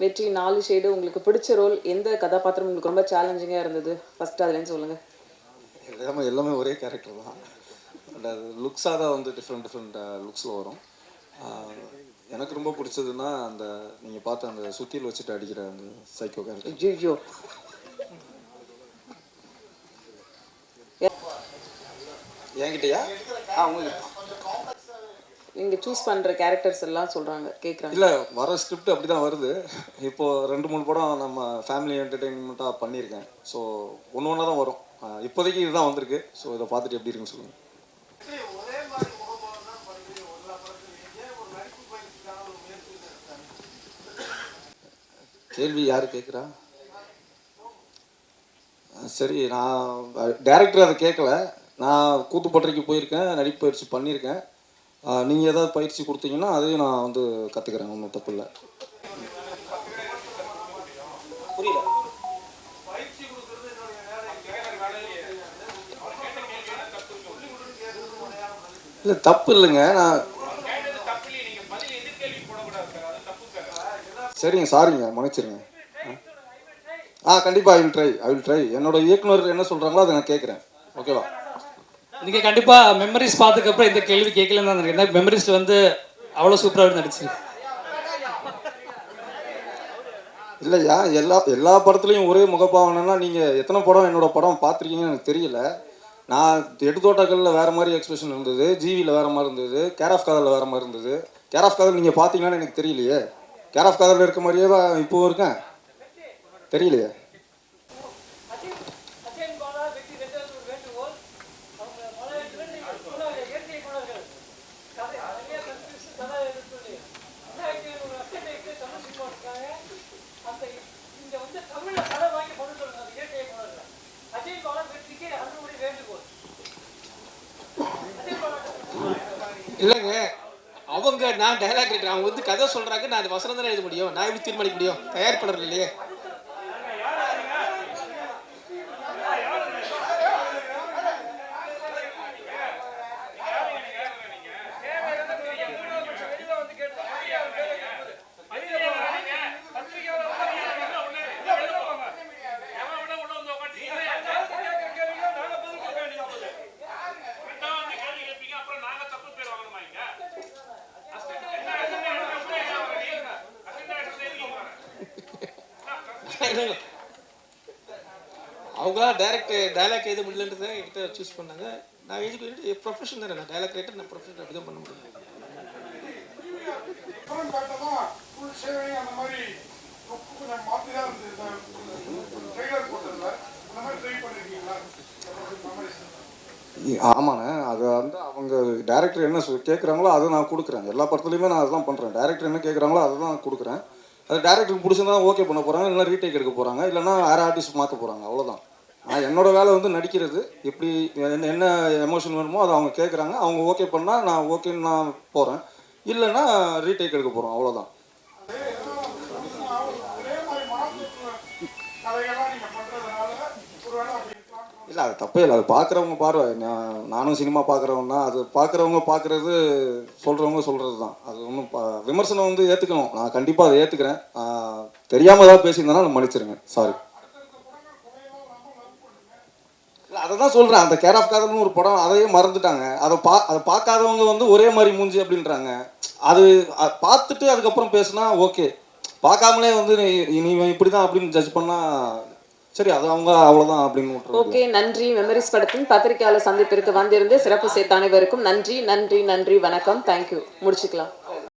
வெற்றி 4 ஷேடு உங்களுக்கு பிடிச்ச ரோல், எந்த கதாபாத்திரம் உங்களுக்கு ரொம்ப சேலஞ்சிங்காக இருந்தது? ஃபர்ஸ்ட் அதுலேருந்து சொல்லுங்கள். எல்லாமே ஒரே கேரக்டர் தான். பட் அது லுக்ஸாக தான் வந்து டிஃப்ரெண்ட் லுக்ஸில் வரும். எனக்கு ரொம்ப பிடிச்சதுன்னா அந்த நீங்கள் பார்த்த அந்த சுத்தியில் வச்சுட்டு அடிக்கிற அந்த சைக்கோ கேரக்டர். ஐயோ, என்கிட்டயா? உங்களுக்கு நீங்கள் சூஸ் பண்ணுற கேரக்டர்ஸ் எல்லாம் சொல்கிறாங்க, கேட்குறாங்க. இல்லை, வர ஸ்கிரிப்ட் அப்படி தான் வருது. இப்போது 2-3 படம் நம்ம ஃபேமிலி என்டர்டெயின்மெண்ட்டாக பண்ணியிருக்கேன். ஸோ ஒன்று ஒன்றா தான் வரும். இப்போதைக்கு இதுதான் வந்திருக்கு. ஸோ இதை பார்த்துட்டு எப்படி இருக்குன்னு சொல்லுங்கள். கேள்வி யார் கேட்குறா? சரி, நான் டைரக்டர் அதை கேட்கல. நான் கூத்துப்பட்டறைக்கு போயிருக்கேன், நடிப்பு பயிற்சி பண்ணியிருக்கேன். நீங்கள் ஏதாவது பயிற்சி கொடுத்தீங்கன்னா அதையும் நான் வந்து கற்றுக்கிறேன், ஒன்றும் தப்பு இல்லை. புரியல. இல்லை, தப்பு இல்லைங்க. நான் சரிங்க, சாரிங்க, மன்னிச்சிருங்க. கண்டிப்பாக ஐ வில் ட்ரை. என்னோட இயக்குனர் என்ன சொல்கிறாங்களோ அதை நான் கேட்குறேன். ஓகேவா? நீங்கள் கண்டிப்பாக மெமரிஸ் பார்த்துக்கப்புறம் இந்த கேள்வி கேட்கலன்னு தான் நினைக்கிறேன். மெமரிஸில் வந்து அவ்வளோ சூப்பராக நடிச்சு. இல்லையா, எல்லா படத்துலையும் ஒரே முகப்பாவனைன்னா நீங்கள் எத்தனை படம் என்னோட படம் பார்த்துருக்கீங்கன்னு எனக்கு தெரியல. நான் எடுத்தோட்டங்களில் வேறு மாதிரி எக்ஸ்பிரஷன் இருந்தது, ஜிவியில் வேறு மாதிரி இருந்தது, கேர் ஆஃப் காதலில் வேறு மாதிரி இருந்தது. கேர் ஆஃப் காதல் நீங்கள் பார்த்தீங்கன்னு எனக்கு தெரியலையே. கேர் ஆஃப் காதலில் இருக்க மாதிரியே தான் இப்போவும் இருக்கேன், தெரியலையே. இல்லைங்க, அவங்க நான் டைலாக் ரைட்டர், அவங்க வந்து கதை சொல்கிறாங்க, நான் அது வசனம் தானே எழுத முடியும். நான் எப்படி தீர்மானிக்க முடியும்? தயாரிப்பாளர் இல்லையே. அவங்க டைலாக் எழுத முடியலன்றதை என்கிட்ட சூஸ் பண்ணாங்க. நான் எழுதி ப்ரொஃபஷன் தானே, நான் டைலாக் ரைட்டர், நான் ப்ரொஃபஷன் அப்படி தான் பண்ண முடியும். ஆமாண்ணே, அது வந்து அவங்க டைரக்டர் என்ன கேட்குறாங்களோ அதை நான் கொடுக்குறேன். எல்லா படத்துலையுமே நான் அதுதான் பண்ணுறேன். டைரக்டர் என்ன கேட்குறாங்களோ அதை தான் கொடுக்குறேன். அது டைரக்டருக்கு பிடிச்சிருந்தா ஓகே பண்ண போகிறாங்க, இல்லைனா ரீடேக் எடுக்க போகிறாங்க, இல்லைனா வேறு ஆர்டிஸ்ட் மாற்ற போகிறாங்க, அவ்வளோதான். என்னோடய வேலை வந்து நடிக்கிறது. எப்படி என்ன எமோஷன் வேணுமோ அதை அவங்க கேட்குறாங்க, அவங்க ஓகே பண்ணால் நான் ஓகேன்னு நான் போகிறேன், இல்லைன்னா ரீடேக் எடுக்க போகிறோம், அவ்வளோதான். இல்லை, அது தப்பே இல்லை. அது பார்க்குறவங்க பார்வை. நானும் சினிமா பார்க்குறவங்க தான். அது பார்க்குறவங்க பார்க்குறது, சொல்கிறவங்க சொல்கிறது தான். அது ஒன்றும் விமர்சனம் வந்து ஏற்றுக்கணும். நான் கண்டிப்பாக அதை ஏற்றுக்கிறேன். தெரியாமல் ஏதாவது பேசியிருந்தேன்னா நான் மன்னிச்சிருங்க, சாரி. இல்லை, அதை தான் சொல்கிறேன். அந்த கேர் ஆஃப் காதல்னு ஒரு படம், அதையே மறந்துட்டாங்க. அதை பார்க்காதவங்க வந்து ஒரே மாதிரி மூஞ்சி அப்படின்றாங்க. அது பார்த்துட்டு அதுக்கப்புறம் பேசுனா ஓகே. பார்க்காமலே வந்து நீ இப்படி தான் அப்படின்னு ஜட்ஜ் பண்ணால் சரி, அது அவங்க அவ்வளோதான் அப்படின்னு. ஓகே, நன்றி. மெமரிஸ் படத்தின் பத்திரிகையாளர் சந்திப்பிற்கு வந்திருந்து சிறப்பு சேர்த்த அனைவருக்கும் நன்றி. வணக்கம். தேங்க்யூ. முடிச்சுக்கலாம்.